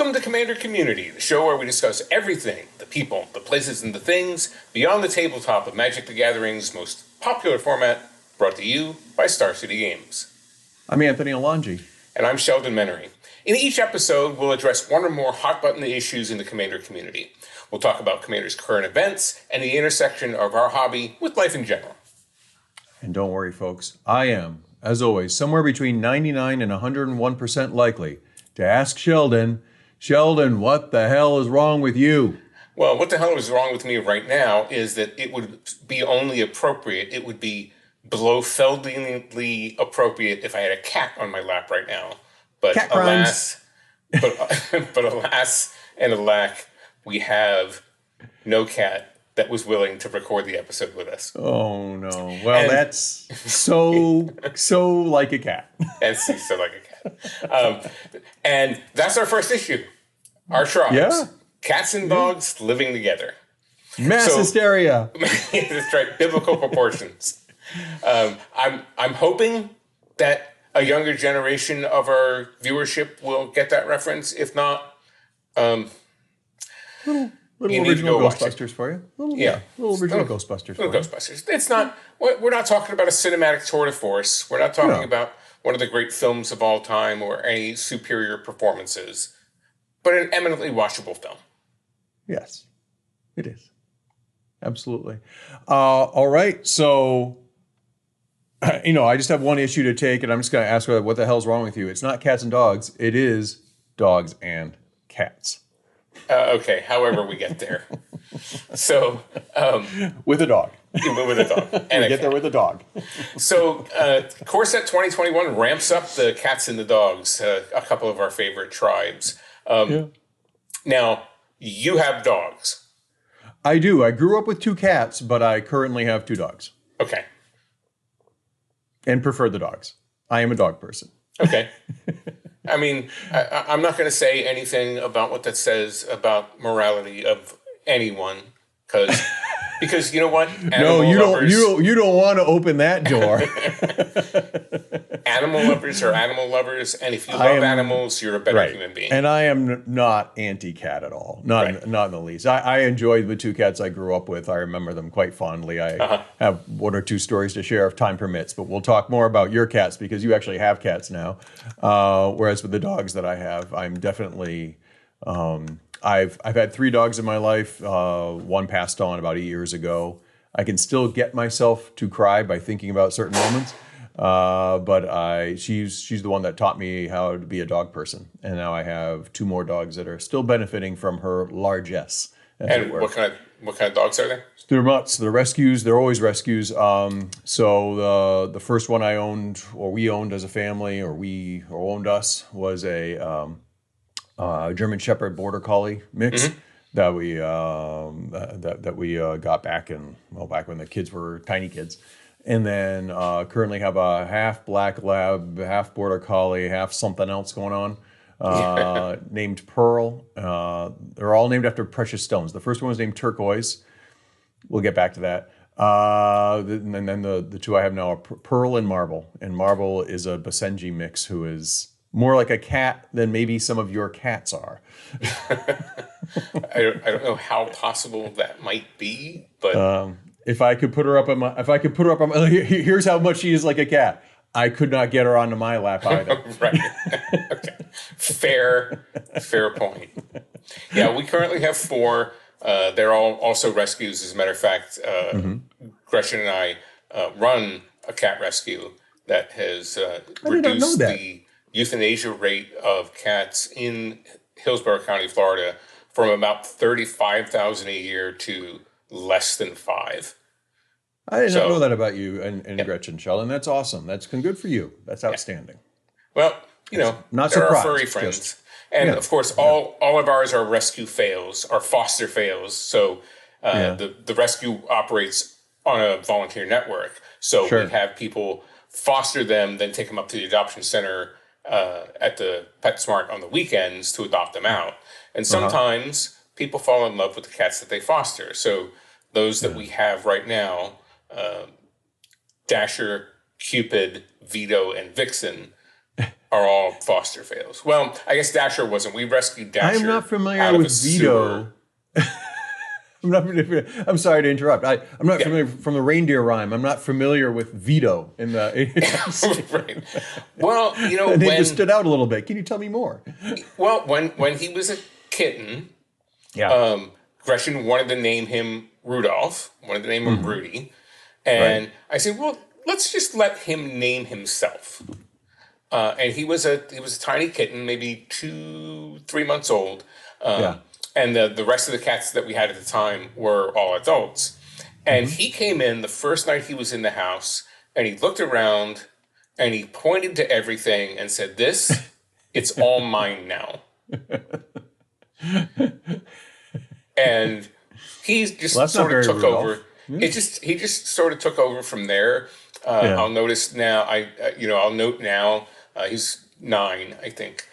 Welcome to Commander Community, the show where we discuss everything, the people, the places, and the things beyond the tabletop of Magic the Gathering's most popular format, brought to you by Star City Games. I'm Anthony Alonji. And I'm Sheldon and Anthony. In each episode, we'll address one or more hot-button issues in the Commander community. We'll talk about Commander's current events and the intersection of our hobby with life in general. And don't worry, folks, I am, as always, somewhere between 99 and 101% likely to ask Sheldon, what the hell is wrong with you? Well, what the hell is wrong with me right now is that it would be only appropriate, it would be Blofeldingly appropriate if I had a cat on my lap right now. But cat alas, but alas and alack, we have no cat that was willing to record the episode with us. Oh, no. Well, that's so like a cat. That's so like a cat. And that's our first issue. Our tribes. Yeah. Cats and dogs living together. Mass hysteria. That's right. Biblical proportions. I'm hoping that a younger generation of our viewership will get that reference. If not, Little original Ghostbusters for you. Little original Ghostbusters for you. Ghostbusters. It's not. We're not talking about a cinematic tour de force. We're not talking about one of the great films of all time or any superior performances, but an eminently watchable film. Yes, it is. Absolutely. All right. So, I just have one issue to take, and I'm just going to ask what the hell's wrong with you? It's not cats and dogs. It is dogs and cats. Okay, however we get there. So, with a dog. With a dog. And get there with a dog. So, Core Set 2021 ramps up the cats and the dogs, a couple of our favorite tribes. Now, you have dogs. I do. I grew up with 2 cats, but I currently have 2 dogs. Okay. And prefer the dogs. I am a dog person. Okay. I mean, I'm not going to say anything about what that says about morality of anyone, because you know what? You don't want to open that door. Animal lovers are animal lovers, and if you love animals, you're a better human being. And I am not anti-cat at all, not in the least. I enjoyed the 2 cats I grew up with. I remember them quite fondly. I have 1 or 2 stories to share if time permits, but we'll talk more about your cats because you actually have cats now. Whereas with the dogs that I have, I'm definitely. I've had 3 dogs in my life. 1 passed on about 8 years ago. I can still get myself to cry by thinking about certain moments. But she's the one that taught me how to be a dog person. And now I have 2 more dogs that are still benefiting from her largesse. And what kind of dogs are they? They're mutts. They're rescues. They're always rescues. So the first one I owned, or we owned as a family, or owned us, was a German Shepherd Border Collie mix that we got back when the kids were tiny kids. And then currently have a half black lab, half border collie, half something else going on, named Pearl. They're all named after precious stones. The first one was named Turquoise. We'll get back to that. And then the 2 I have now are Pearl and Marble. And Marble is a Basenji mix who is more like a cat than maybe some of your cats are. I don't know how possible that might be, but if I could put her up on my, here's how much she is like a cat. I could not get her onto my lap either. Right. Okay. Fair point. Yeah, we currently have 4. They're all also rescues. As a matter of fact, Gretchen and I run a cat rescue that has reduced the euthanasia rate of cats in Hillsborough County, Florida, from about 35,000 a year to less than 5. I did not know that about you and Gretchen, Sheldon. That's awesome. That's good for you. That's outstanding. Well, not there surprised, are furry friends. Of course, all of ours are rescue fails, or foster fails. So the rescue operates on a volunteer network. So we have people foster them, then take them up to the adoption center at the PetSmart on the weekends to adopt them out. And sometimes people fall in love with the cats that they foster. So those that we have right now, Dasher, Cupid, Vito, and Vixen, are all foster fails. Well, I guess Dasher wasn't. We rescued Dasher. I'm not familiar out of with a Vito. sewer. I'm sorry to interrupt. I'm not familiar from the reindeer rhyme. I'm not familiar with Vito in the. Right. Well, And they just stood out a little bit. Can you tell me more? well, when he was a kitten, Yeah. Gretchen wanted to name him Rudolph, wanted to name him Rudy, and I said, well, let's just let him name himself. And he was a tiny kitten, maybe 2-3 months old. Yeah. And the rest of the cats that we had at the time were all adults. And he came in the first night he was in the house, and he looked around, and he pointed to everything and said, "This, it's all mine now." And he just sort of took over. He just sort of took over from there. I'll notice now. I'll note now. He's 9, I think.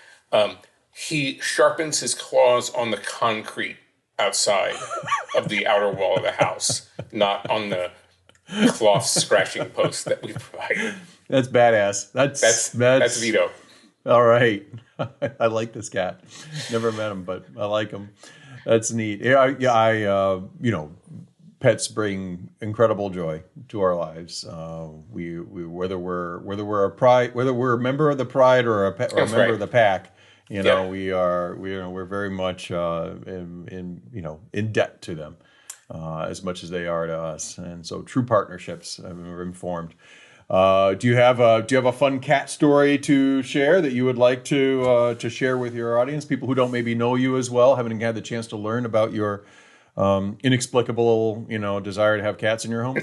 He sharpens his claws on the concrete outside of the outer wall of the house, not on the cloth scratching post that we provided. That's badass. That's Vito. All right. I like this cat. Never met him, but I like him. That's neat. Pets bring incredible joy to our lives. We whether we're a member of the pride or a member of the pack. We're very much in debt to them as much as they are to us, and so true partnerships. We're informed. Do you have a fun cat story to share that you would like to share with your audience? People who don't maybe know you as well, haven't had the chance to learn about your inexplicable desire to have cats in your home.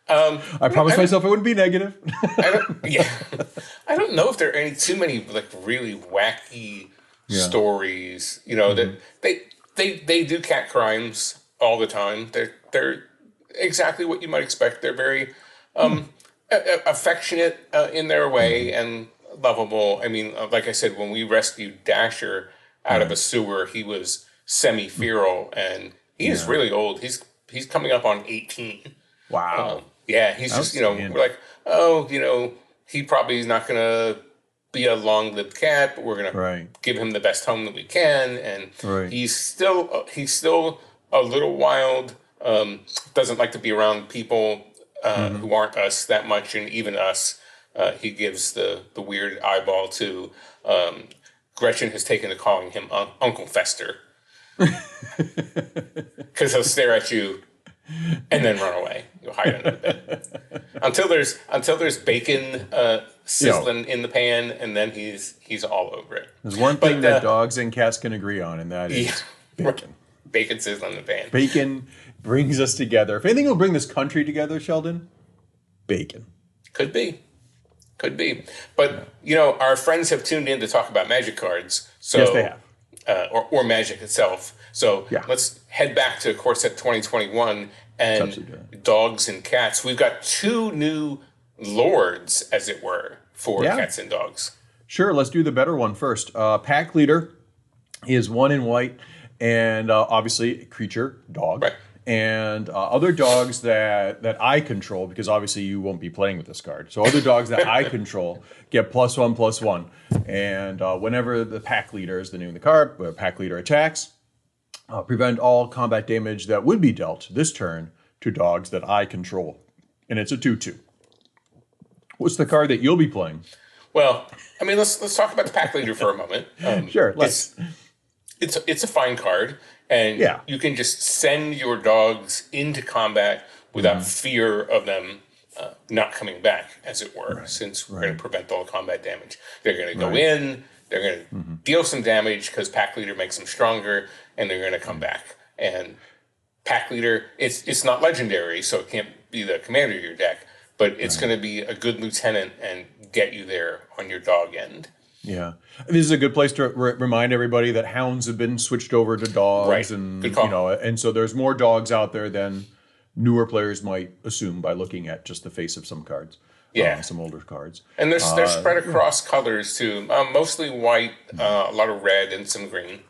I promised myself I wouldn't be negative. I don't know if there are too many like really wacky stories. That they do cat crimes all the time. They're exactly what you might expect. They're very affectionate in their way and lovable. I mean, like I said, when we rescued Dasher out of a sewer, he was semi-feral, and he is really old. He's coming up on 18. Wow. He's just, we're like, he probably is not going to be a long-lived cat, but we're going to give him the best home that we can. And he's still a little wild, doesn't like to be around people who aren't us that much, and even us, he gives the weird eyeball to. Gretchen has taken to calling him Uncle Fester. Because he'll stare at you and then run away. You'll hide under the bed until there's bacon sizzling in the pan, and then he's all over it. There's one thing that dogs and cats can agree on, and that is bacon. Bacon sizzling in the pan. Bacon brings us together. If anything will bring this country together, Sheldon, bacon. Could be. But our friends have tuned in to talk about magic cards. So, yes, they have. Or magic itself. So let's head back to Corset 2021 and dogs and cats. We've got 2 new lords, as it were, for cats and dogs. Sure, let's do the better one first. Pack leader is 1 in white, and obviously a creature, dog. Right. And other dogs that I control, because obviously you won't be playing with this card. So other dogs that I control get +1/+1. And whenever the pack leader is the name of the card, where pack leader attacks, prevent all combat damage that would be dealt this turn to dogs that I control. And it's a 2/2. What's the card that you'll be playing? Well, I mean, let's talk about the pack leader for a moment. Sure. It's a fine card. And you can just send your dogs into combat without fear of them not coming back, as it were, since we're going to prevent all the combat damage. They're going to go in, they're going to deal some damage because Pack Leader makes them stronger, and they're going to come back. And Pack Leader, it's not legendary, so it can't be the commander of your deck, but it's going to be a good lieutenant and get you there on your dog end. Yeah, this is a good place to remind everybody that hounds have been switched over to dogs, and good call. And so there's more dogs out there than newer players might assume by looking at just the face of some cards. Some older cards, and they're spread across colors too, mostly white, a lot of red, and some green.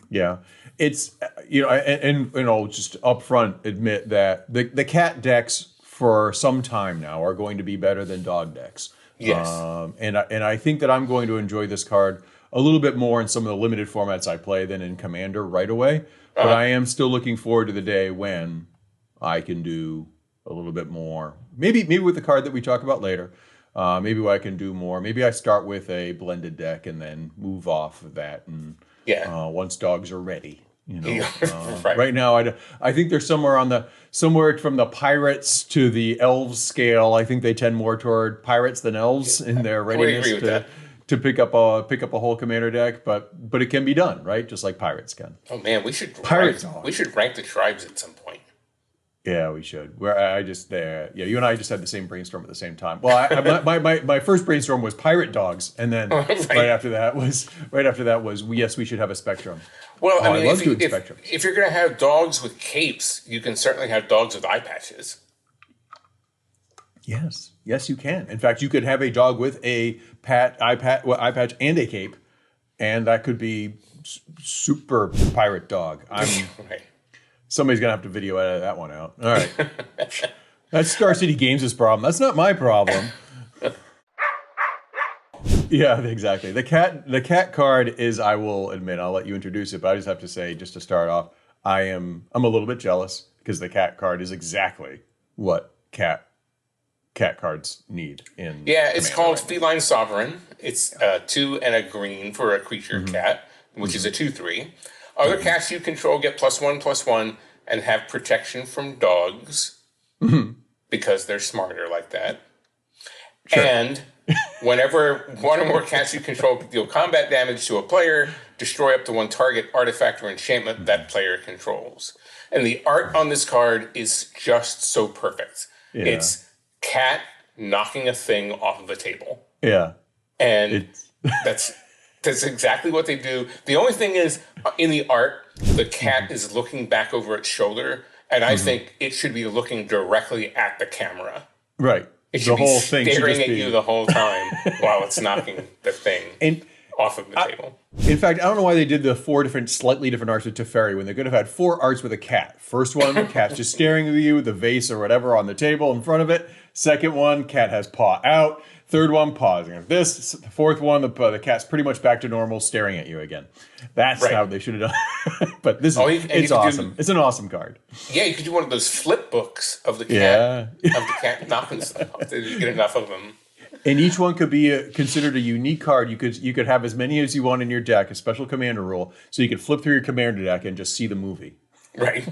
Yeah, it's just up front admit that the cat decks for some time now are going to be better than dog decks. Yes. And I think that I'm going to enjoy this card a little bit more in some of the limited formats I play than in Commander right away. But I am still looking forward to the day when I can do a little bit more. Maybe with the card that we talk about later. Maybe I can do more. Maybe I start with a blended deck and then move off of that. And once dogs are ready, Right. Right now, I think they're somewhere from the pirates to the elves scale. I think they tend more toward pirates than elves in their readiness to pick up a whole commander deck. But it can be done, right? Just like pirates can. Oh man, we should rank the tribes at some point. Yeah, we should. You and I just had the same brainstorm at the same time. Well, my first brainstorm was pirate dogs, and then right after that was yes, we should have a spectrum. Well, I mean, if you're going to have dogs with capes, you can certainly have dogs with eye patches. Yes, you can. In fact, you could have a dog with a eye patch and a cape, and that could be super pirate dog. Right. Somebody's gonna have to video edit that one out. All right, that's Star City Games' problem. That's not my problem. Yeah, exactly. The cat card is, I will admit, I'll let you introduce it, but I just have to say, just to start off, I'm a little bit jealous because the cat card is exactly what cat cards need in. Yeah, it's called Feline Sovereign. It's 2 and a green for a creature cat, which is a 2/3. Other cats you control get +1/+1 and have protection from dogs because they're smarter like that. Sure. And whenever one or more cats you control deal combat damage to a player, destroy up to one target artifact or enchantment that player controls. And the art on this card is just so perfect. Yeah. It's cat knocking a thing off of a table. Yeah. And that's exactly what they do. The only thing is, in the art, the cat is looking back over its shoulder, and I think it should be looking directly at the camera. Right. It should be staring at you the whole time while it's knocking the thing off of the table. In fact, I don't know why they did the 4 slightly different arts with Teferi when they could have had 4 arts with a cat. First one, the cat's just staring at you with the vase or whatever on the table in front of it. Second one, cat has paw out. Third one, pausing like this. The fourth one, the cat's pretty much back to normal, staring at you again. That's how they should have done. But this it's awesome. It's an awesome card. Yeah, you could do one of those flip books of the cat knocking stuff off. You get enough of them. And each one could be considered a unique card. You could have as many as you want in your deck, a special commander rule, so you could flip through your commander deck and just see the movie. Right.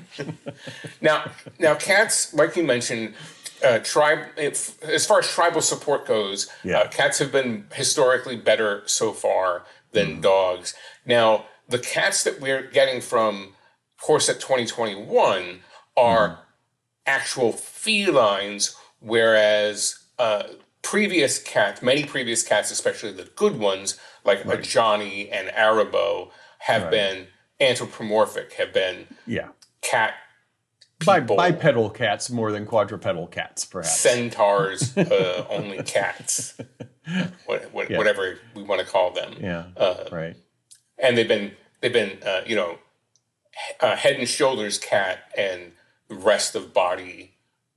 Now cats, like you mentioned, as far as tribal support goes, cats have been historically better so far than dogs. Now, the cats that we're getting from Core Set 2021 are actual felines, whereas many previous cats, especially the good ones, like a Johnny and Arabo, have been anthropomorphic, have been cat people. Bipedal cats more than quadrupedal cats, perhaps. Centaurs, only cats. Whatever we want to call them. Yeah, right. And they've been head and shoulders cat and the rest of body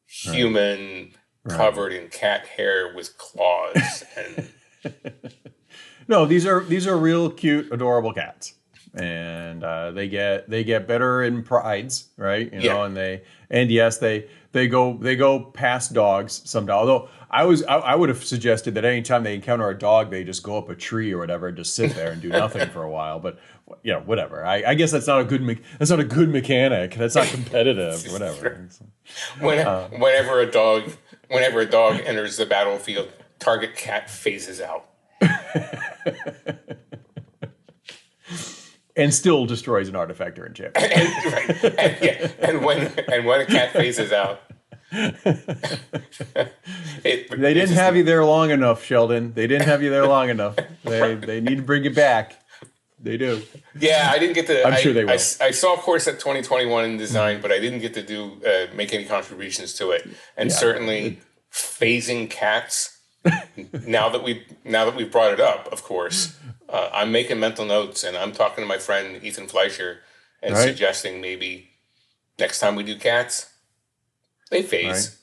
human, covered in cat hair with claws. And no, these are real cute, adorable cats. And they get better in prides, right? You know, and yes, they go past dogs sometimes. Although I would have suggested that anytime they encounter a dog, they just go up a tree or whatever and just sit there and do nothing for a while. But whatever. I guess that's not a good mechanic. That's not competitive. Whatever. Whenever a dog enters the battlefield, target cat phases out. And still destroys an artifact or enchantment. And when a cat phases out, they didn't have you there long enough, Sheldon. They didn't have you there long enough. They need to bring you back. They do. Yeah, I didn't get to. I'm sure they will. I saw Core Set 2021 in design, but I didn't get to make any contributions to it. And certainly, phasing cats. Now that we've brought it up, of course. I'm making mental notes, and I'm talking to my friend Ethan Fleischer and suggesting maybe next time we do cats, they phase.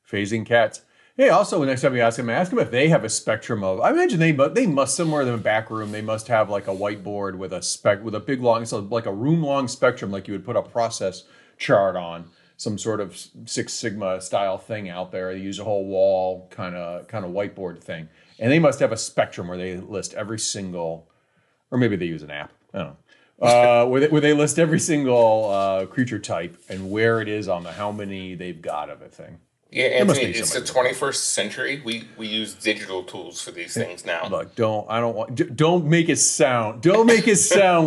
Phasing cats. Hey, also, next time you ask them if they have a spectrum of. I imagine they must somewhere in the back room. They must have like a whiteboard with a big long, so like a room long spectrum, like you would put a process chart on some sort of Six Sigma style thing out there. They use a whole wall kind of whiteboard thing, and they must have a spectrum where they list every single, or maybe they use an app. I don't know. Where they list every single creature type and where it is on the how many they've got of a thing. Yeah, Anthony, it's the 21st century. We use digital tools for these things now. Look, don't make it sound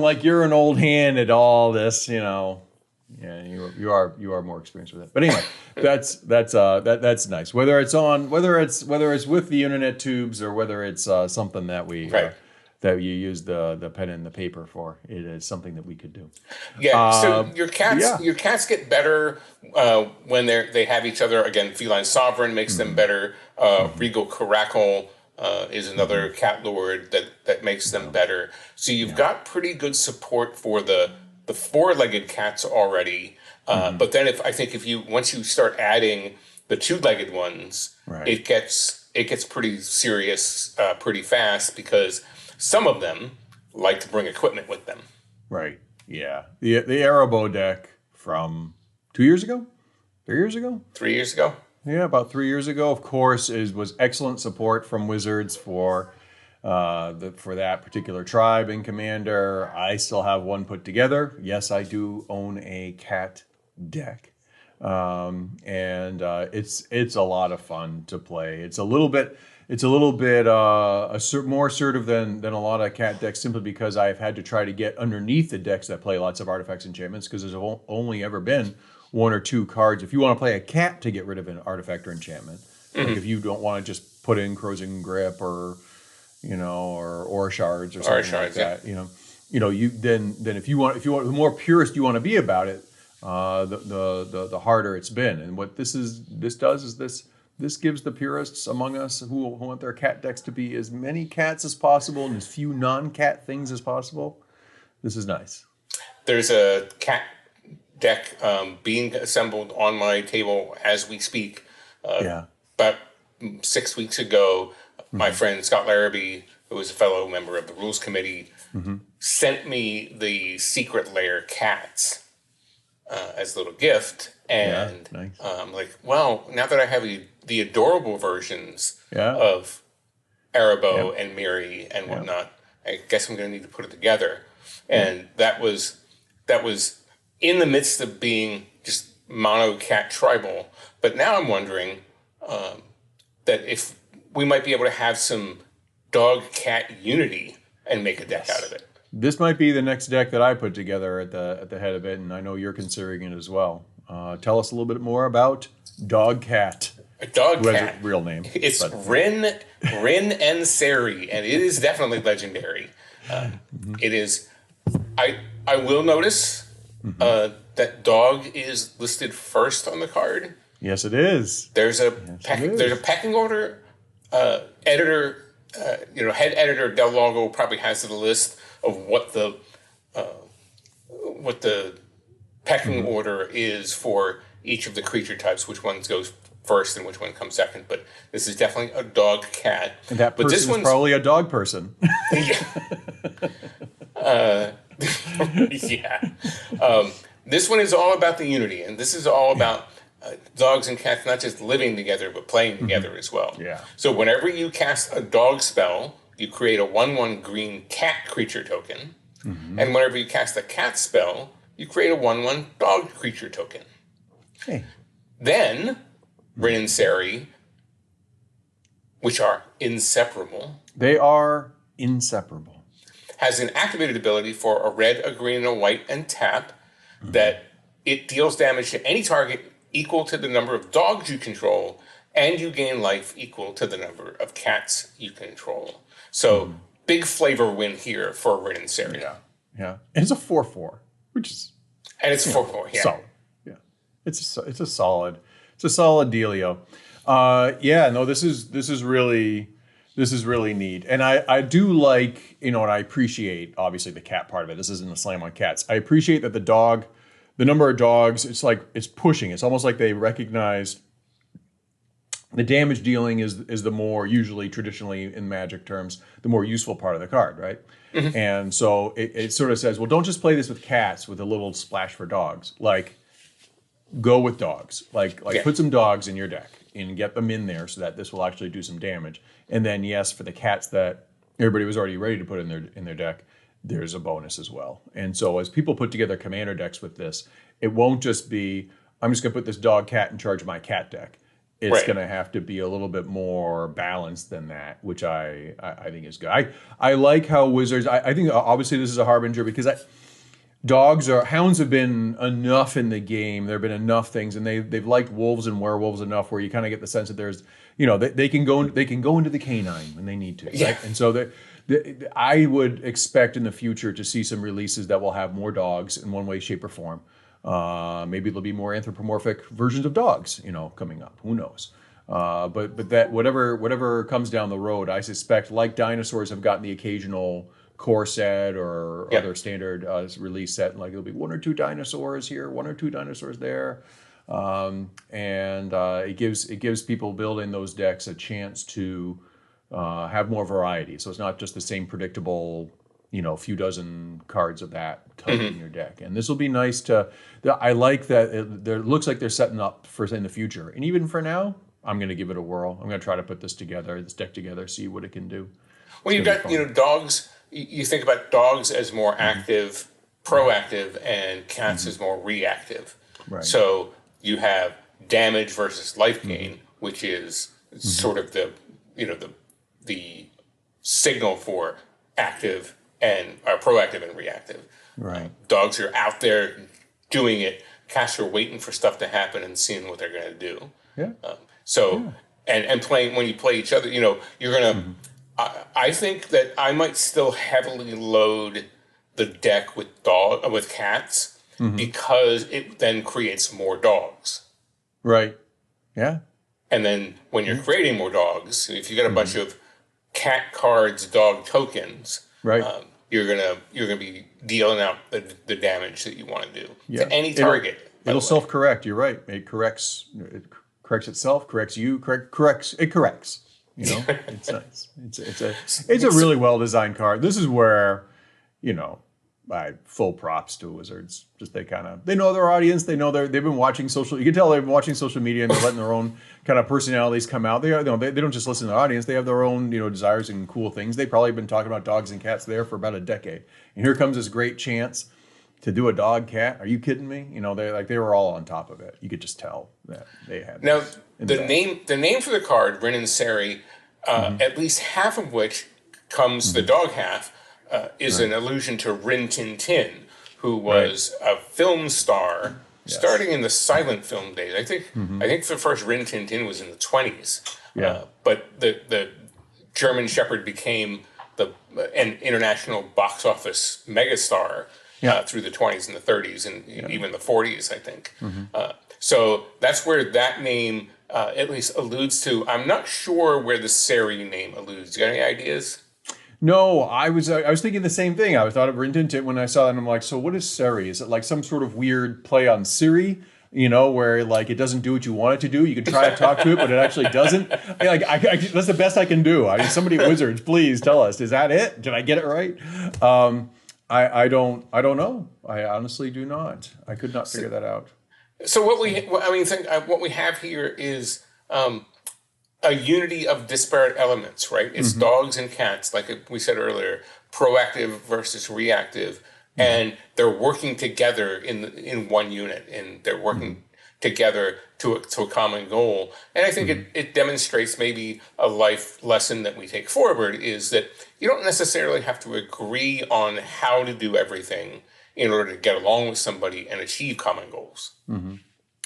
like you're an old hand at all this, Yeah, you are more experienced with it. But anyway, that's nice. Whether it's with the internet tubes or whether it's something that we that you use the pen and the paper for, it is something that we could do. Yeah. So your cats get better when they have each other. Again, Feline Sovereign makes them better. Regal Caracal is another cat lord that makes them better. So you've got pretty good support for the four-legged cats already. But then if you once you start adding the two-legged ones, it gets pretty serious pretty fast, because some of them like to bring equipment with them. Right. Yeah. The Arabo deck from 2 years ago? 3 years ago? 3 years ago? Yeah, about 3 years ago. Of course, was excellent support from Wizards for that particular tribe and commander. I still have one put together. Yes, I do own a cat deck. And it's a lot of fun to play. It's a little bit more assertive than a lot of cat decks, simply because I've had to try to get underneath the decks that play lots of artifacts and enchantments, because there's only ever been one or two cards. If you want to play a cat to get rid of an artifact or enchantment, like if you don't want to just put in Crossing Grip or or shards or something like that, then if you want the more purist you want to be about it, the harder it's been. And what this does is this gives the purists among us who want their cat decks to be as many cats as possible and as few non-cat things as possible. This is nice. There's a cat deck being assembled on my table as we speak. About 6 weeks ago, my friend Scott Larrabee, who is a fellow member of the Rules Committee, sent me the Secret Lair cats as a little gift. And nice. I'm like, well, now that I have the adorable versions of Arabo and Miri and whatnot, I guess I'm going to need to put it together. And that was in the midst of being just mono cat tribal. But now I'm wondering that if we might be able to have some dog cat unity and make a deck out of it. This might be the next deck that I put together at the head of it, and I know you're considering it as well. Tell us a little bit more about Dog Cat. A dog who cat. Has a real name. It's Rin and Seri, and it is definitely legendary. It is. I will notice that dog is listed first on the card. Yes, it is. There's a pecking order. Editor, head editor Del Lago probably has the list of what the pecking order is for each of the creature types, which one goes first and which one comes second. But this is definitely a dog cat. And that person is probably a dog person. This one is all about the unity, and this is all about dogs and cats not just living together, but playing together as well. Yeah. So whenever you cast a dog spell, you create a 1/1 green cat creature token. And whenever you cast a cat spell, you create a 1/1 dog creature token. Hey. Then, Rin and Seri, which are inseparable. They are inseparable. Has an activated ability for a red, a green, and a white, and tap, that it deals damage to any target equal to the number of dogs you control, and you gain life equal to the number of cats you control. So, big flavor win here for Rin and Seri. Yeah. And it's a 4/4, which is... And it's 4/4, solid. Yeah. It's a solid dealio. This is really neat. And I do like, and I appreciate, obviously, the cat part of it. This isn't a slam on cats. I appreciate that the number of dogs, it's like, it's pushing. It's almost like they recognized The damage dealing is the more, usually traditionally in Magic terms, the more useful part of the card, right? And so it sort of says, well, don't just play this with cats with a little splash for dogs. Like, go with dogs. Like put some dogs in your deck and get them in there so that this will actually do some damage. And then yes, for the cats that everybody was already ready to put in their deck, there's a bonus as well. And so as people put together commander decks with this, it won't just be, I'm just gonna put this dog cat in charge of my cat deck. It's going to have to be a little bit more balanced than that, which I think is good. I like how Wizards, I think obviously this is a harbinger because hounds have been enough in the game. There have been enough things, and they've liked wolves and werewolves enough where you kind of get the sense that there's, they can go into the canine when they need to. Yeah. Right? And so I would expect in the future to see some releases that will have more dogs in one way, shape, or form. Maybe there'll be more anthropomorphic versions of dogs, coming up. Who knows? But that whatever comes down the road, I suspect, like dinosaurs have gotten the occasional core set or other standard release set, like there'll be one or two dinosaurs here, one or two dinosaurs there, and it gives people building those decks a chance to have more variety. So it's not just the same predictable, few dozen cards of that type in your deck. And this will be nice I like that it looks like they're setting up for in the future. And even for now, I'm going to give it a whirl. I'm going to try to put this deck together, see what it can do. Well, you've got, dogs, you think about dogs as more active, proactive, and cats as more reactive. Right. So you have damage versus life gain, which is sort of the signal for active and proactive and reactive. Right. Dogs are out there doing it. Cats are waiting for stuff to happen and seeing what they're going to do. Yeah. And playing, when you play each other, you're going to. I think that I might still heavily load the deck with cats because it then creates more dogs. Right. Yeah. And then when you're creating more dogs, if you got a bunch of cat cards, dog tokens, right. You're gonna be dealing out the damage that you want to do to any target. It'll self-correct. You're right. It corrects itself. Corrects you. Corrects. It corrects. It's nice. It's a really well designed card. This is where, full props to Wizards. Just they know their audience. They know they've been watching social. You can tell they've been watching social media and they're letting their own kind of personalities come out. They don't just listen to their audience. They have their own desires and cool things. They've probably been talking about dogs and cats there for about a decade. And here comes this great chance to do a dog cat. Are you kidding me? They were all on top of it. You could just tell that they had. Now the name for the card, Rin and Seri, at least half of which comes the dog half. Is an allusion to Rin Tin Tin, who was a film star starting in the silent film days. I think the first Rin Tin Tin was in the 1920s. Yeah. But the German Shepherd became an international box office megastar through the 1920s and the 1930s and even the 1940s, I think. So that's where that name at least alludes to. I'm not sure where the Seri name alludes. You got any ideas? No, I was thinking the same thing. I thought of Rin Tin Tin when I saw that, and I'm like, so what is Seri? Is it like some sort of weird play on Siri? Where it doesn't do what you want it to do. You can try to talk to it, but it actually doesn't. That's the best I can do. Somebody at Wizards, please tell us. Is that it? Did I get it right? I don't know. I honestly do not. I could not figure that out. So what we have here is a unity of disparate elements, right? It's dogs and cats, like we said earlier, proactive versus reactive, and they're working together in one unit, and they're working together to a common goal. And I think it demonstrates maybe a life lesson that we take forward is that you don't necessarily have to agree on how to do everything in order to get along with somebody and achieve common goals.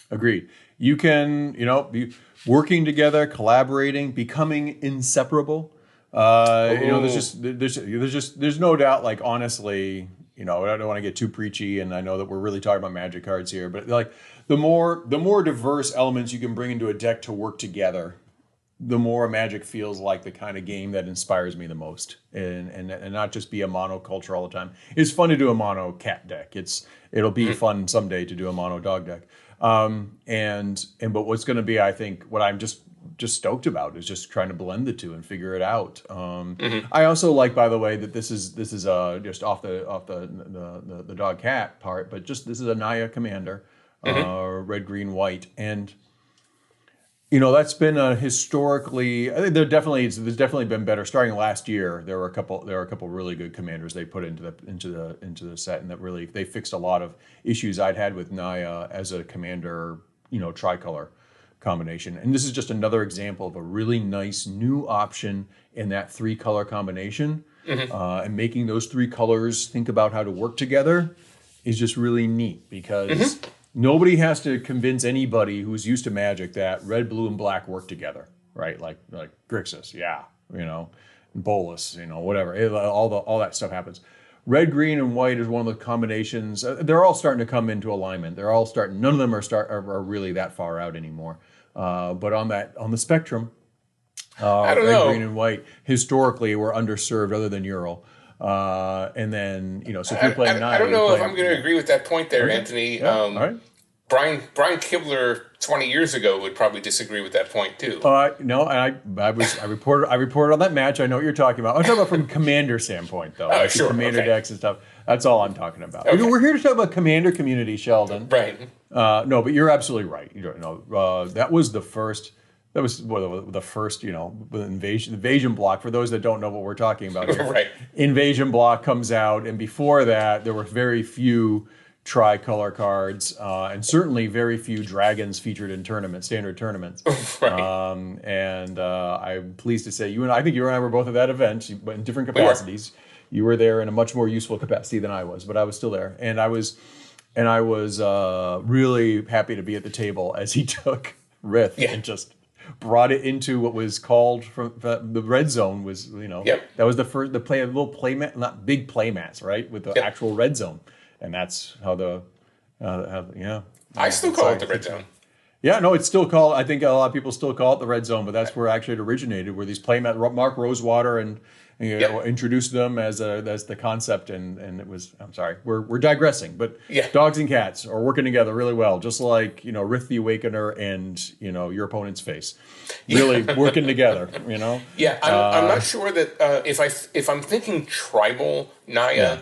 Agreed. You can, be working together, collaborating, becoming inseparable. There's no doubt. Like honestly, I don't want to get too preachy, and I know that we're really talking about Magic cards here, but like the more diverse elements you can bring into a deck to work together, the more Magic feels like the kind of game that inspires me the most, and not just be a monoculture all the time. It's fun to do a mono cat deck. It'll be fun someday to do a mono dog deck. But what's going to be, I think, what I'm just just stoked about is just trying to blend the two and figure it out. I also like, by the way, that this is just off the dog cat part, but just this is a Naya Commander, red, green, white, and that's been a historically. I think there's definitely been better. Starting last year, there were a couple really good commanders they put into the set, and that really they fixed a lot of issues I'd had with Naya as a commander, tricolor combination. And this is just another example of a really nice new option in that 3-color combination, and making those 3 colors think about how to work together is just really neat because. Nobody has to convince anybody who's used to Magic that red, blue, and black work together, right? Like Grixis, and Bolas, whatever. All that stuff happens. Red, green, and white is one of the combinations. They're all starting to come into alignment. They're all starting. None of them are really that far out anymore. But on the spectrum, I don't red, know. green, and white historically were underserved, other than Ural. And then so if you're playing Naya, I don't know if I'm going to agree with that point there, Anthony. All right. Brian Kibler 20 years ago would probably disagree with that point too. No, I reported on that match. I know what you're talking about. I'm talking about from commander standpoint, though. Oh, sure. Commander decks and stuff. That's all I'm talking about. Okay. We're here to talk about commander community, Sheldon. Right. No, but you're absolutely right. That was the first. That was the first, invasion block. For those that don't know what we're talking about here, Right. Invasion block comes out, and before that, there were very few tricolor cards, and certainly very few dragons featured in standard tournaments. Right. And I'm pleased to say I think you and I were both at that event, but in different capacities. You were there in a much more useful capacity than I was, but I was still there, and I was really happy to be at the table as he took Rith and just brought it into what was called from the red zone was that was the first little play mat, not big play mats, right, with the actual red zone. And that's how I still call it the red zone. Yeah, no, it's still called. I think a lot of people still call it the red zone, but that's where actually it originated. Where these playmat, Mark Rosewater and introduced them as the concept, and it was. I'm sorry, we're digressing, but dogs and cats are working together really well, just like Rith the Awakener and your opponent's face, really working together. Yeah, I'm not sure that if I'm thinking tribal Naya.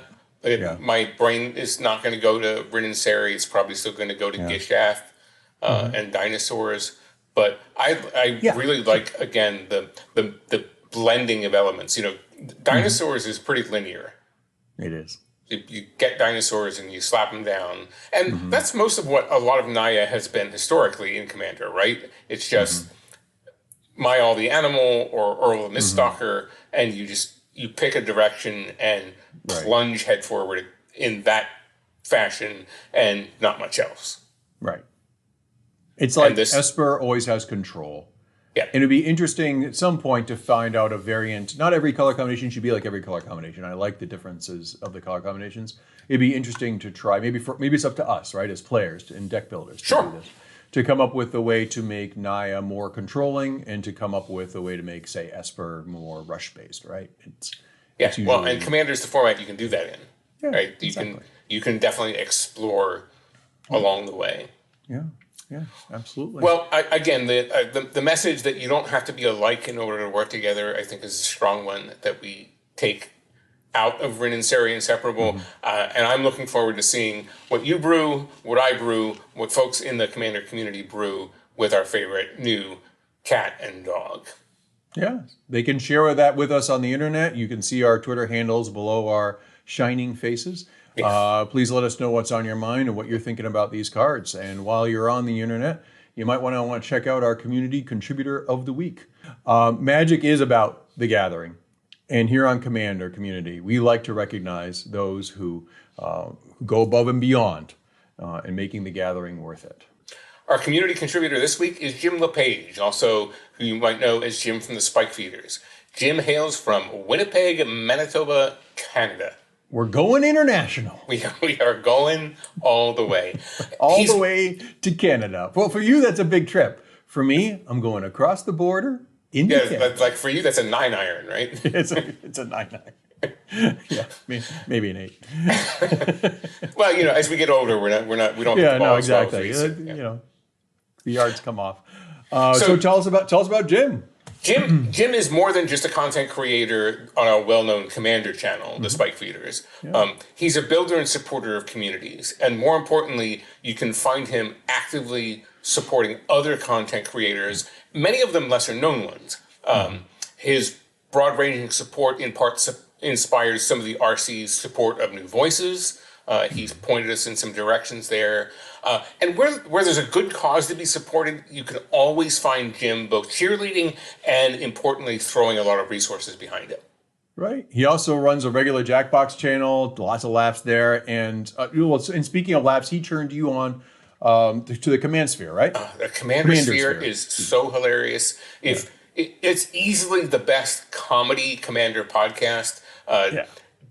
My brain is not going to go to Rin and Seri. It's probably still going to go to Gishath and dinosaurs. But I really like, again, the blending of elements. Dinosaurs is pretty linear. It is. You get dinosaurs and you slap them down. And that's most of what a lot of Naya has been historically in Commander, right? It's just Mayal the Animal or Earl the Miststalker, and you pick a direction and plunge head forward in that fashion and not much else. Right. It's like Esper always has control. Yeah. And it'd be interesting at some point to find out a variant. Not every color combination should be like every color combination. I like the differences of the color combinations. It'd be interesting to try, maybe it's up to us, right, as players and deck builders to do this, to come up with a way to make Naya more controlling and to come up with a way to make, say, Esper more rush-based, right? It's usually, and Commander's the format you can do that in, right? You can definitely explore along the way. Yeah, absolutely. Well, again, the message that you don't have to be alike in order to work together, I think, is a strong one that we take out of Rin and Seri Inseparable. And I'm looking forward to seeing what you brew, what I brew, what folks in the Commander community brew with our favorite new cat and dog. Yeah, they can share that with us on the internet. You can see our Twitter handles below our shining faces. Please let us know what's on your mind and what you're thinking about these cards. And while you're on the internet, you might want to check out our Community Contributor of the Week. Magic is about the gathering. And here on Commander Community, we like to recognize those who go above and beyond in making the gathering worth it. Our community contributor this week is Jim LePage, also who you might know as Jim from the Spike Feeders. Jim hails from Winnipeg, Manitoba, Canada. We're going international. We are going all the way. The way to Canada. Well, for you, that's a big trip. For me, I'm going across the border into Canada. That's like for you, that's a 9-iron, right? It's a 9-iron. Yeah, maybe an 8. Well, as we get older, we don't. Yeah, no, exactly. The yards come off. So tell us about Jim. Jim is more than just a content creator on a well-known Commander channel, the Spike Feeders. Yeah. He's a builder and supporter of communities. And more importantly, you can find him actively supporting other content creators, many of them lesser-known ones. His broad-ranging support in part inspires some of the RC's support of new voices. He's pointed us in some directions there. And where there's a good cause to be supported, you can always find Jim both cheerleading and, importantly, throwing a lot of resources behind it. Right. He also runs a regular Jackbox channel, lots of laps there. And speaking of laps, he turned you on to the Command Sphere, right? The Commander Sphere is so hilarious. It's easily the best comedy Commander podcast.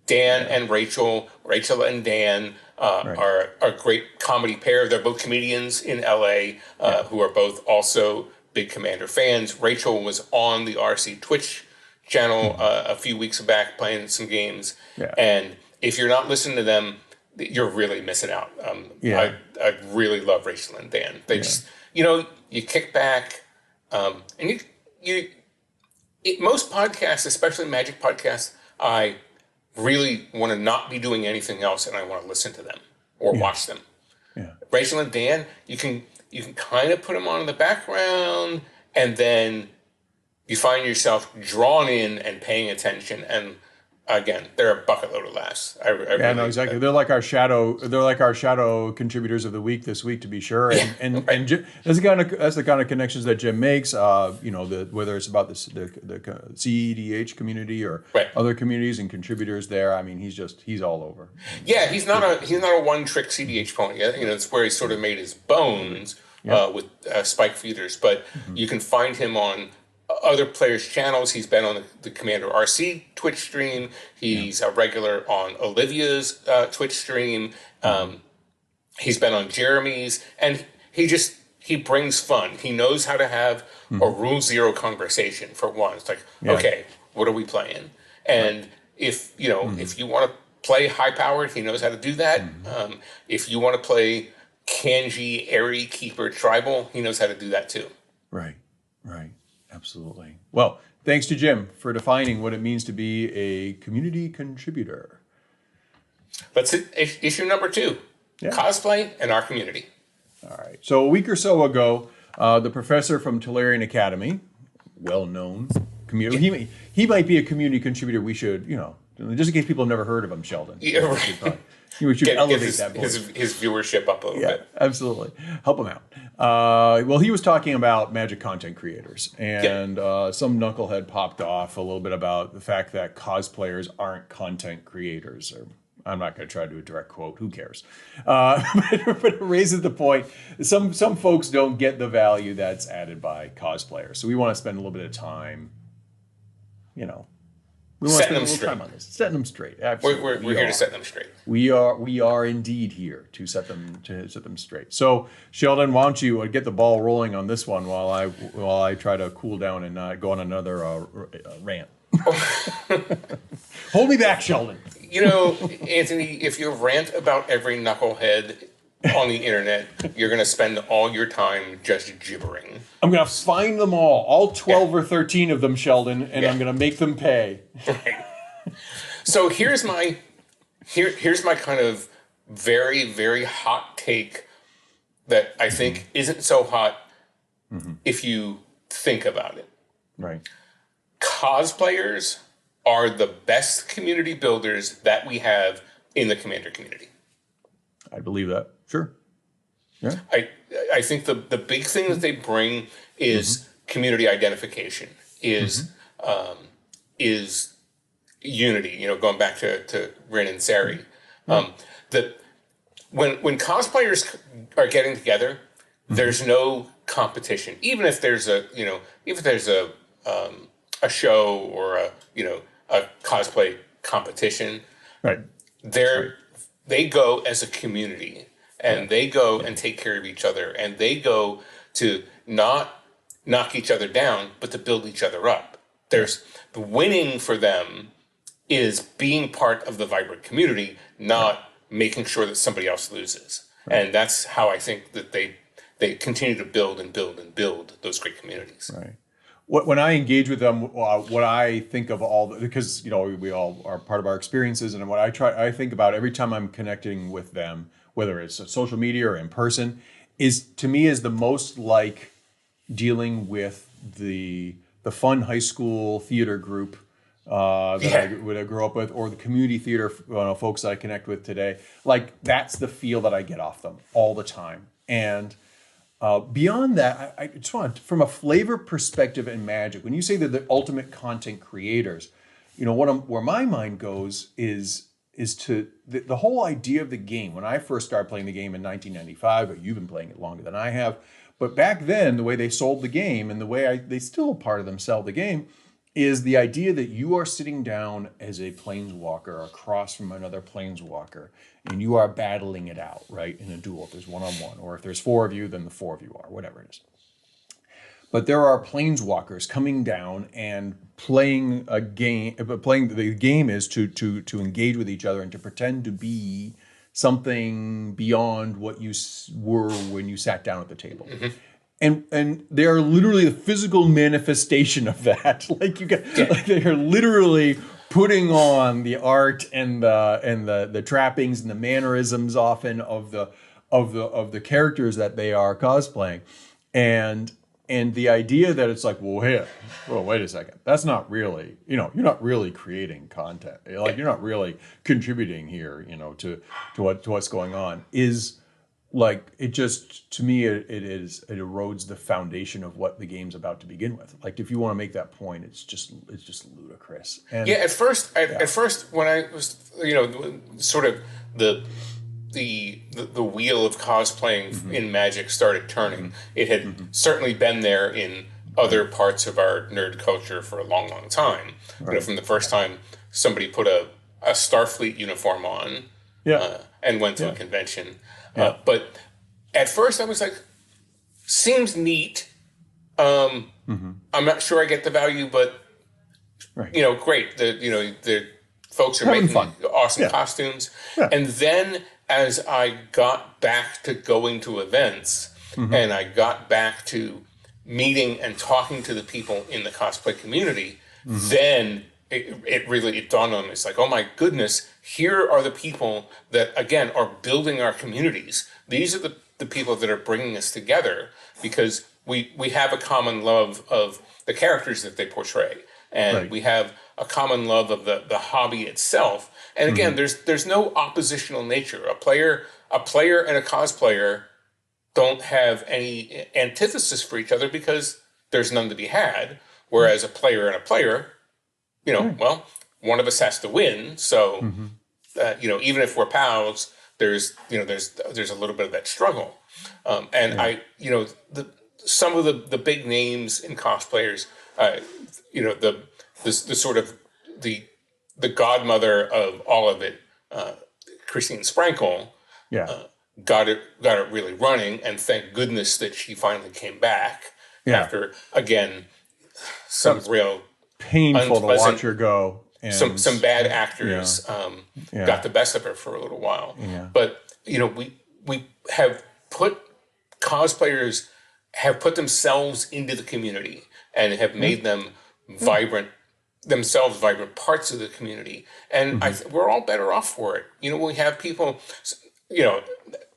Dan and Rachel and Dan are a great comedy pair. They're both comedians in LA who are both also big Commander fans. Rachel was on the RC Twitch channel a few weeks back playing some games. Yeah. And if you're not listening to them, you're really missing out. I really love Rachel and Dan. They just, you kick back and most podcasts, especially Magic podcasts, I really want to not be doing anything else and I want to listen to them or watch them. Yeah. Rachel and Dan, you can kind of put them on in the background and then you find yourself drawn in and paying attention. And again, they're a bucket load of laughs. Exactly. They're like our shadow contributors of the week this week, to be sure. And Jim, that's the kind of connections that Jim makes. Whether it's about the CEDH community or other communities and contributors there. I mean, he's all over. Yeah, he's not a one trick CDH pony. It's where he sort of made his bones with Spike Feeders. But you can find him on other players' channels. He's been on the Commander RC Twitch stream. He's a regular on Olivia's Twitch stream. He's been on Jeremy's, and he brings fun. He knows how to have a Rule Zero conversation for one. It's like, okay, what are we playing? And if you want to play high powered, he knows how to do that. If you want to play Kanji, Airy, Keeper, Tribal, he knows how to do that too. Right. Absolutely. Well, thanks to Jim for defining what it means to be a community contributor. That's it. Issue number 2, cosplay and our community. All right. So a week or so ago, the professor from Tolarian Academy, well-known community, he might be a community contributor. We should, just in case people have never heard of him, Sheldon. Yeah, right. We should elevate that his viewership up a little bit. Absolutely. Help him out. He was talking about Magic content creators, and some knucklehead popped off a little bit about the fact that cosplayers aren't content creators. Or I'm not going to try to do a direct quote. Who cares? But it raises the point. Some folks don't get the value that's added by cosplayers. So we want to spend a little bit of time, we want setting to spend a little time on this. Setting them straight. We're here to set them straight. We are indeed here to set them straight. So, Sheldon, why don't you get the ball rolling on this one while I try to cool down and go on another rant. Hold me back, Sheldon. Anthony, if you rant about every knucklehead on the internet, you're going to spend all your time just gibbering. I'm going to find them all 12 or 13 of them, Sheldon, and I'm going to make them pay. Right. So here's my kind of very, very hot take that I think isn't so hot if you think about it. Right. Cosplayers are the best community builders that we have in the Commander community. I believe that. Sure. Yeah. I think the big thing that they bring is community identification, is unity. Going back to Rin and Seri, that when cosplayers are getting together, there's no competition. Even if there's a show or a cosplay competition, right? They go as a community. And they go and take care of each other. And they go to not knock each other down, but to build each other up. The winning for them is being part of the vibrant community, not making sure that somebody else loses. Right. And that's how I think that they they continue to build and build and build those great communities. Right. When I engage with them, what I think of because we all are part of our experiences, and what I think about every time I'm connecting with them, whether it's social media or in person, is the most like dealing with the fun high school theater group that I grew up with, or the community theater folks that I connect with today. Like, that's the feel that I get off them all the time. And beyond that, I just want, from a flavor perspective and magic, when you say that the ultimate content creators, where my mind goes is to the whole idea of the game. When I first started playing the game in 1995, but you've been playing it longer than I have. But back then, the way they sold the game, and the way they still, part of them, sell the game, is the idea that you are sitting down as a planeswalker across from another planeswalker, and you are battling it out, right, in a duel. If there's one-on-one, or if there's four of you, then the four of you are, whatever it is. But there are planeswalkers coming down and playing a game. The game is to engage with each other and to pretend to be something beyond what you were when you sat down at the table. Mm-hmm. And they are literally the physical manifestation of that. Like they are literally putting on the art and the trappings and the mannerisms often of the characters that they are cosplaying, and the idea that it's like, well, wait a second, that's not really, you're not really creating content. Like, you're not really contributing here, to what's going on, is like, it just, to me, it erodes the foundation of what the game's about to begin with. Like, if you want to make that point, it's just ludicrous. And at first, when I was, sort of the wheel of cosplaying in Magic started turning. It had certainly been there in other parts of our nerd culture for a long, long time. Right. From the first time somebody put a Starfleet uniform on and went to a convention. Yeah. But at first I was like, seems neat. I'm not sure I get the value, but great. The folks are making awesome costumes. Yeah. And then as I got back to going to events and I got back to meeting and talking to the people in the cosplay community, then it really dawned on me. It's like, oh my goodness, here are the people that, again, are building our communities. These are the people that are bringing us together because we have a common love of the characters that they portray. And we have a common love of the hobby itself. And again, there's no oppositional nature. A player and a cosplayer don't have any antithesis for each other because there's none to be had. Whereas a player and a player, well, one of us has to win. So, even if we're pals, there's a little bit of that struggle. Some of the big names in cosplayers, the sort of the godmother of all of it, Christine Sprankle, got it really running, and thank goodness that she finally came back after, again, some real painful to watch her go. And some bad actors got the best of her for a little while. Yeah. But we have put cosplayers have put themselves into the community and have made them vibrant parts of the community, and we're all better off for it. We have people.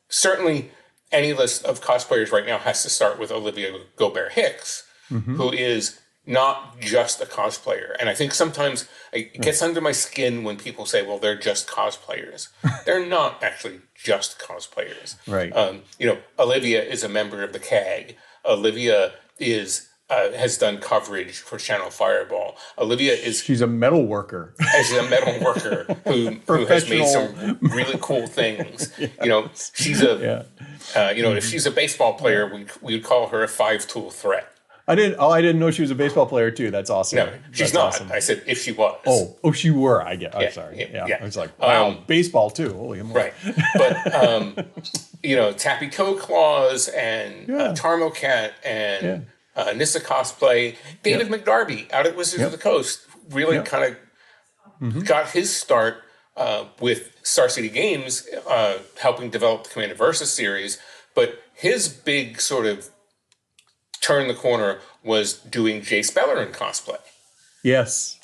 Certainly, any list of cosplayers right now has to start with Olivia Gobert Hicks, who is not just a cosplayer. And I think sometimes it gets under my skin when people say, well, they're just cosplayers. They're not actually just cosplayers. Right. Olivia is a member of the CAG. Olivia has done coverage for Channel Fireball. She's a metal worker. She's a metal worker who has made some really cool things. She's if she's a baseball player, we would call her a 5-tool threat. I didn't know she was a baseball player too. That's awesome. No, she's not. Awesome. I said if she was. Oh, she were. I get. I'm sorry. Yeah. I was like, wow, baseball too. Holy moly. Right, but Tappy Toe Claws and Tarmocat and Nissa Cosplay, David McDarby out at Wizards of the Coast really kind of got his start with Star City Games, helping develop the Commander Versus series. But his big sort of turn the corner was doing Jace Bellerin cosplay. Yes.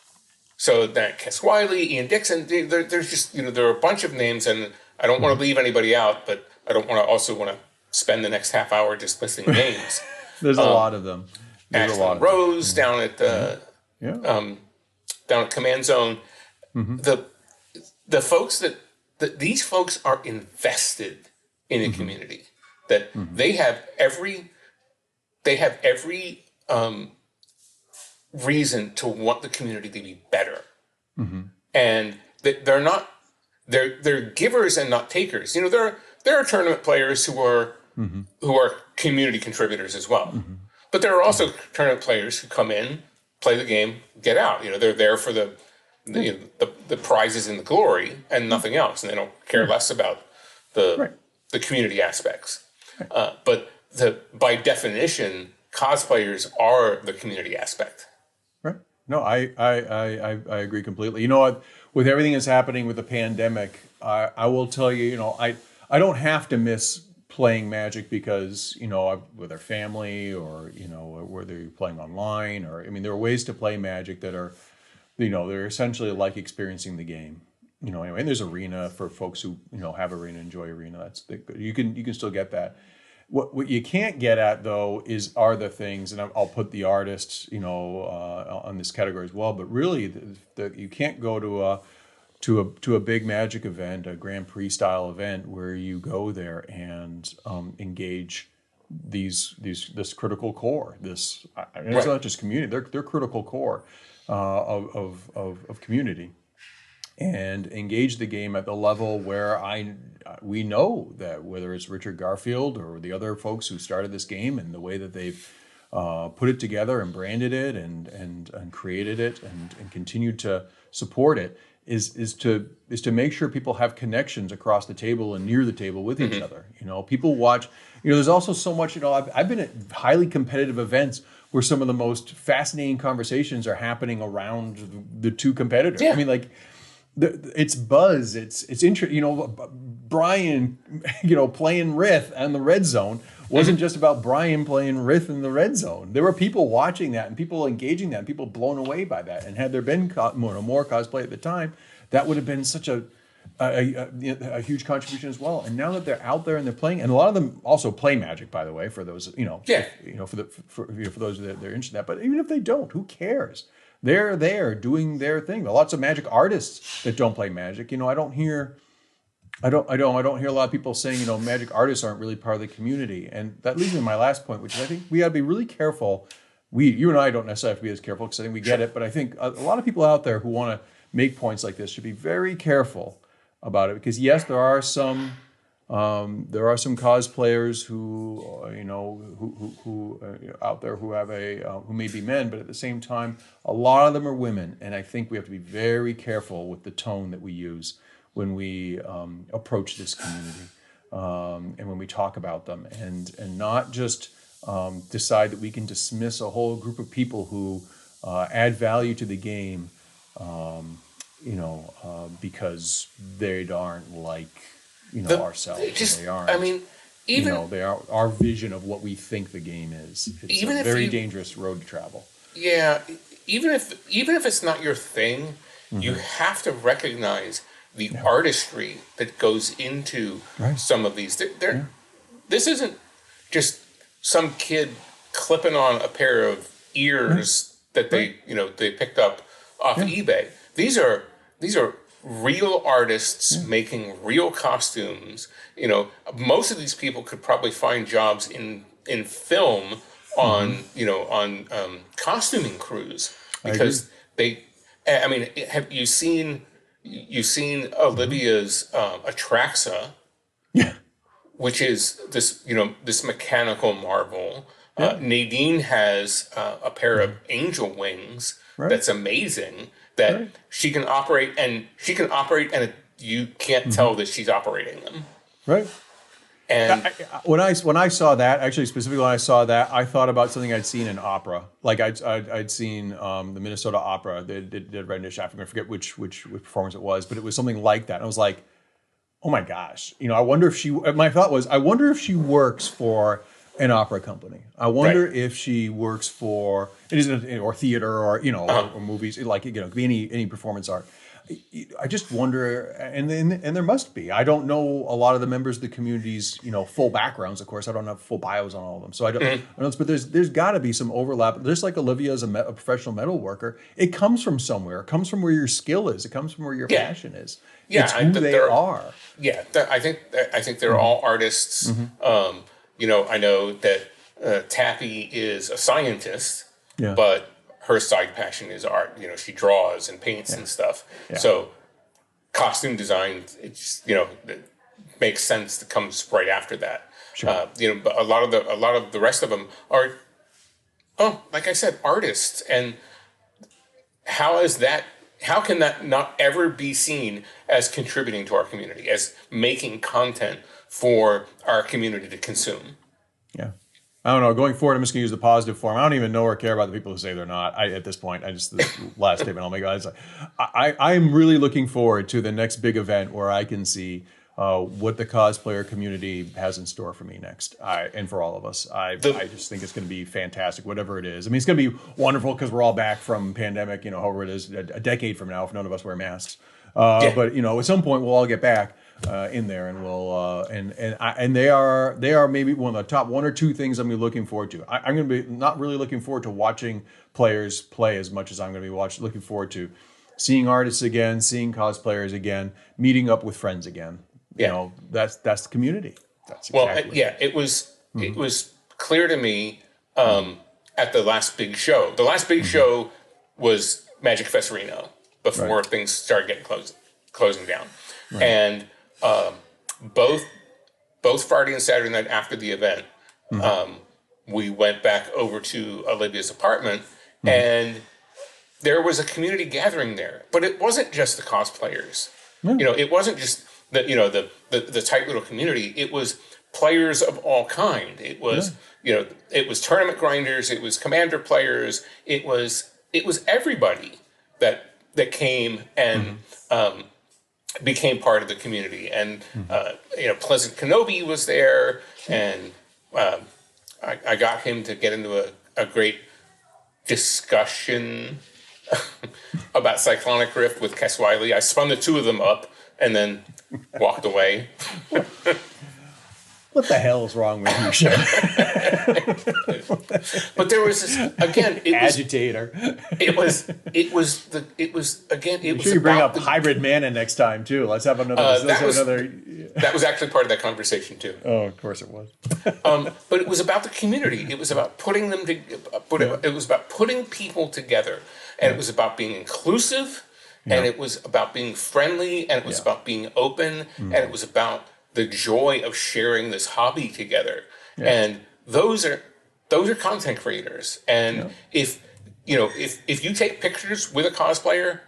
So that Kes Wiley, Ian Dixon, there's just, there are a bunch of names, and I don't want to leave anybody out, but I don't want to spend the next half hour just listing names. There's a lot of them. Ashlyn Rose down at down at Command Zone. The folks these folks are invested in a community, that they have every reason to want the community to be better, and that they're givers and not takers. There are tournament players who are community contributors as well, but there are also tournament players who come in, play the game, get out. They're there for the prizes and the glory and nothing else, and they don't care less about the community aspects. But by definition, cosplayers are the community aspect. Right. No, I agree completely. You know what? With everything that's happening with the pandemic, I will tell you, I don't have to miss playing Magic because, with our family or, whether you're playing online or, there are ways to play Magic that are, they're essentially like experiencing the game. Anyway, and there's Arena for folks who, have Arena, enjoy Arena. You can still get that. What you can't get at though are the things, and I'll put the artists, on this category as well. But really, you can't go to a big Magic event, a Grand Prix style event, where you go there and engage this critical core. It's not just community; they're critical core of community, and engage the game at the level where we know that whether it's Richard Garfield or the other folks who started this game and the way that they've put it together and branded it and created it and continued to support it is to make sure people have connections across the table and near the table with each other. People watch. There's also so much. I've been at highly competitive events where some of the most fascinating conversations are happening around the two competitors. Yeah. It's buzz. It's interesting. Brian, playing Rith on the red zone wasn't just about Brian playing Rith in the red zone. There were people watching that and people engaging that and people blown away by that. And had there been more cosplay at the time, that would have been such a huge contribution as well. And now that they're out there and they're playing, and a lot of them also play Magic, by the way, for those for those that they're interested in that. But even if they don't, who cares? They're there doing their thing. There are lots of Magic artists that don't play Magic. I don't hear a lot of people saying, Magic artists aren't really part of the community. And that leads me to my last point, which is I think we got to be really careful. You and I don't necessarily have to be as careful because I think we get it. But I think a lot of people out there who want to make points like this should be very careful about it, because yes, there are some cosplayers who out there who have who may be men, but at the same time, a lot of them are women, and I think we have to be very careful with the tone that we use when we approach this community and when we talk about them, and not just decide that we can dismiss a whole group of people who add value to the game, because they aren't like. Ourselves. They aren't. They are our vision of what we think the game is. It's a very dangerous road to travel. Yeah, even if it's not your thing, you have to recognize the artistry that goes into some of these. This isn't just some kid clipping on a pair of ears that they picked up off eBay. These are real artists making real costumes. Most of these people could probably find jobs in film on costuming crews, because have you seen Olivia's Atraxa, which is this mechanical marvel. Nadine has a pair of angel wings that's amazing. That she can operate, and you can't tell that she's operating them. Right. And when I saw that, actually specifically when I saw that, I thought about something I'd seen in opera. Like I'd seen the Minnesota Opera. They did rendition. I forget which performance it was, but it was something like that. And I was like, oh my gosh, I wonder if my thought was, I wonder if she works for an opera company. I wonder Right. if she works for, it isn't, or theater or movies, like, it could be any performance art. I just wonder, and there must be. I don't know a lot of the members of the community's, full backgrounds. Of course, I don't have full bios on all of them, so I don't. But there's got to be some overlap. Just like Olivia is a professional metal worker, it comes from somewhere. It comes from where your skill is. It comes from where your Yeah. passion is. Yeah, It's who they are. Yeah, I think they're all artists. I know that Taffy is a scientist, Yeah. but her side passion is art. She draws and paints and stuff. Yeah. So costume design, it makes sense to come right after that. Sure. But a lot of the rest of them are, like I said, artists. And how can that not ever be seen as contributing to our community, as making content for our community to consume? Yeah. I don't know. Going forward, I'm just going to use the positive form. I don't even know or care about the people who say they're not. At this point, the last statement I'll make is I'm really looking forward to the next big event where I can see what the cosplayer community has in store for me next, and for all of us. I just think it's going to be fantastic, whatever it is. I mean, it's going to be wonderful because we're all back from pandemic, however it is, a decade from now, if none of us wear masks. But at some point we'll all get back in there, and we'll and they are maybe one of the top one or two things I'm going to be looking forward to. I'm going to be not really looking forward to watching players play as much as I'm going to be looking forward to seeing artists again, seeing cosplayers again, meeting up with friends again. Yeah. That's the community. That's exactly. It was clear to me at the last big show. The last big show was Magic Fest Reno before things started getting closing down, and both Friday and Saturday night after the event, we went back over to Olivia's apartment, and there was a community gathering there. But it wasn't just the cosplayers. It wasn't just the tight little community. It was players of all kind. It was it was tournament grinders. It was commander players. It was everybody that came and became part of the community. And Pleasant Kenobi was there, and I got him to get into a great discussion about Cyclonic Rift with Kes Wiley. I spun the two of them up and then walked away. What the hell is wrong with you, Sheldon? But there was this, again, agitator. It was You bring up hybrid mana next time too. Let's have another. That was actually part of that conversation too. Oh, of course it was. But it was about the community. It was about putting them It was about putting people together, and it was about being inclusive, and it was about being friendly, and it was about being open, and it was about the joy of sharing this hobby together. And those are content creators. And if you take pictures with a cosplayer,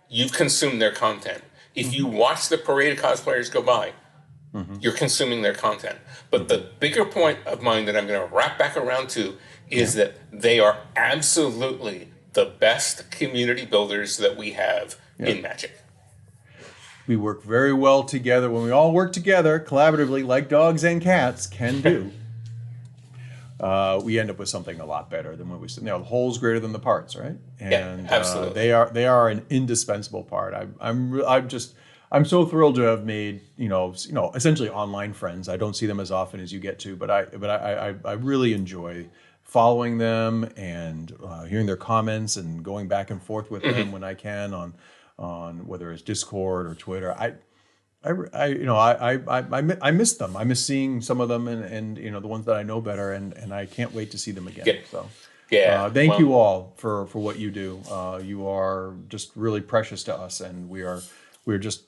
you've consumed their content. If you watch the parade of cosplayers go by, you're consuming their content. But the bigger point of mine that I'm going to wrap back around to is that they are absolutely the best community builders that we have in Magic. We work very well together. When we all work together collaboratively, like dogs and cats can do, we end up with something a lot better than when we. The whole's greater than the parts, right? And absolutely. They are an indispensable part. I'm so thrilled to have made essentially online friends. I don't see them as often as you get to, but I really enjoy following them and hearing their comments and going back and forth with them when I can on whether it's Discord or Twitter. I miss them. I miss seeing some of them and the ones that I know better, and I can't wait to see them again. So thank you all for what you do. You are just really precious to us, and we're just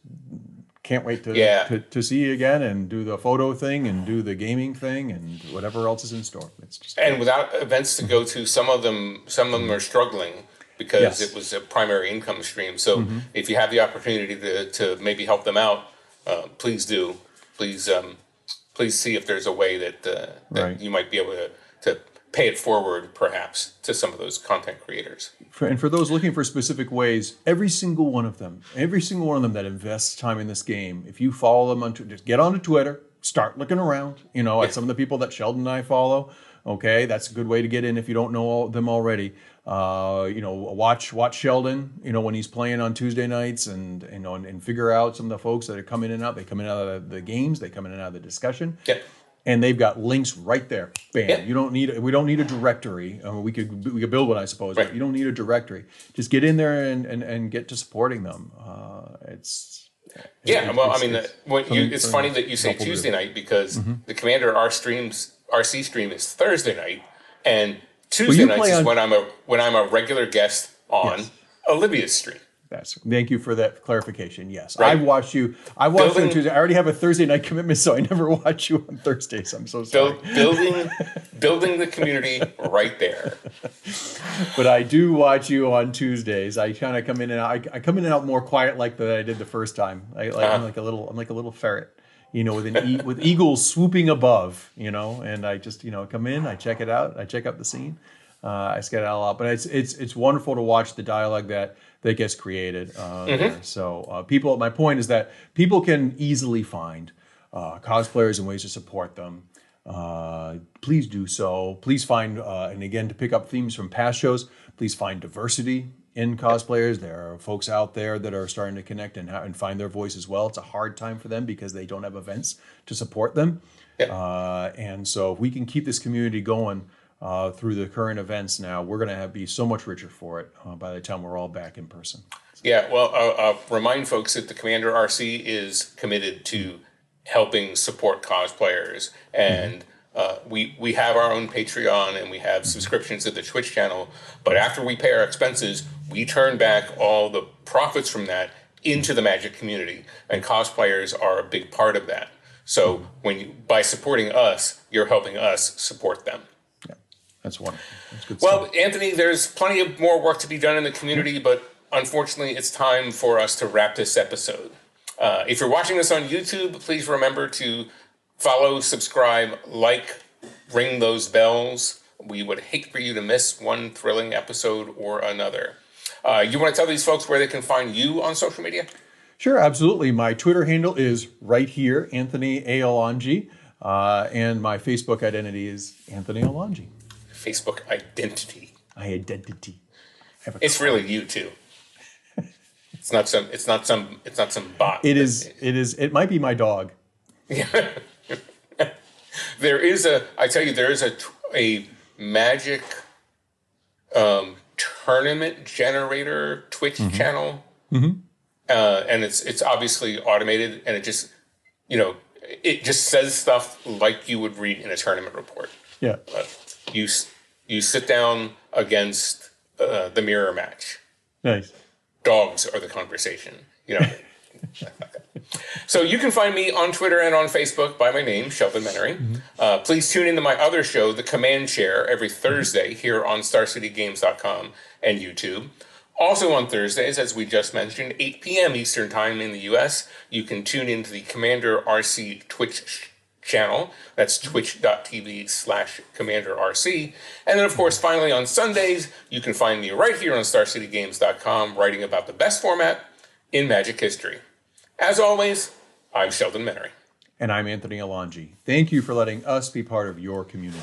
can't wait to see you again and do the photo thing and do the gaming thing and whatever else is in store. It's just without events to go to, some of them are struggling because it was a primary income stream. So if you have the opportunity to maybe help them out, please do. Please see if there's a way that you might be able to pay it forward, perhaps, to some of those content creators. And for those looking for specific ways, every single one of them that invests time in this game, if you follow them just get onto Twitter, start looking around, at some of the people that Sheldon and I follow. Okay, that's a good way to get in if you don't know them already. Watch Sheldon, when he's playing on Tuesday nights, and figure out some of the folks that are coming in and out. They come in and out of the games, they come in and out of the discussion. Yeah. And they've got links right there. Bam! Yeah. We don't need a directory. We could build one, I suppose. Right. But you don't need a directory. Just get in there and get to supporting them. It's funny that you say Tuesday night, because the Commander RC stream is Thursday night, and Tuesday nights is when I'm a regular guest on Olivia's stream. Thank you for that clarification. Yes, Right. I watch you on Tuesday. I already have a Thursday night commitment, so I never watch you on Thursdays. I'm so sorry. Building the community right there. But I do watch you on Tuesdays. I kind of come in and out. I come in and out more quiet like that I did the first time. I'm like a little ferret, with eagles swooping above, and I just come in, I check it out, I check out the scene. I scat it all out, but it's wonderful to watch the dialogue that gets created there. So my point is that people can easily find cosplayers and ways to support them. Please do so. Please find, and again, to pick up themes from past shows, please find diversity in cosplayers. There are folks out there that are starting to connect and find their voice as well. It's a hard time for them because they don't have events to support them. Yeah. And so if we can keep this community going through the current events now, we're going to be so much richer for it by the time we're all back in person. Yeah, well, I'll remind folks that the Commander RC is committed to helping support cosplayers, and we have our own Patreon, and we have subscriptions to the Twitch channel, but after we pay our expenses, we turn back all the profits from that into the Magic community, and cosplayers are a big part of that. So by supporting us, you're helping us support them. That's wonderful. That's good Well, stuff. Anthony, there's plenty of more work to be done in the community, but unfortunately, it's time for us to wrap this episode. If you're watching this on YouTube, please remember to follow, subscribe, like, ring those bells. We would hate for you to miss one thrilling episode or another. You want to tell these folks where they can find you on social media? Sure, absolutely. My Twitter handle is right here, Anthony A. Alonji, and my Facebook identity is Anthony Alonji. Facebook identity. It's really you too. It's not some bot. It is. It might be my dog. There is a Magic tournament generator Twitch channel, and it's obviously automated, and it just says stuff like you would read in a tournament report. Yeah. You sit down against the mirror match. Nice. Dogs are the conversation. So you can find me on Twitter and on Facebook by my name, Sheldon Menery. Please tune into my other show, The Command Chair, every Thursday here on StarCityGames.com and YouTube. Also on Thursdays, as we just mentioned, 8 p.m. Eastern Time in the U.S., you can tune into the Commander RC Twitch channel. That's twitch.tv/CommanderRC. And then, of course, finally on Sundays, you can find me right here on StarCityGames.com writing about the best format in Magic history. As always, I'm Sheldon Menery. And I'm Anthony Alonji. Thank you for letting us be part of your community.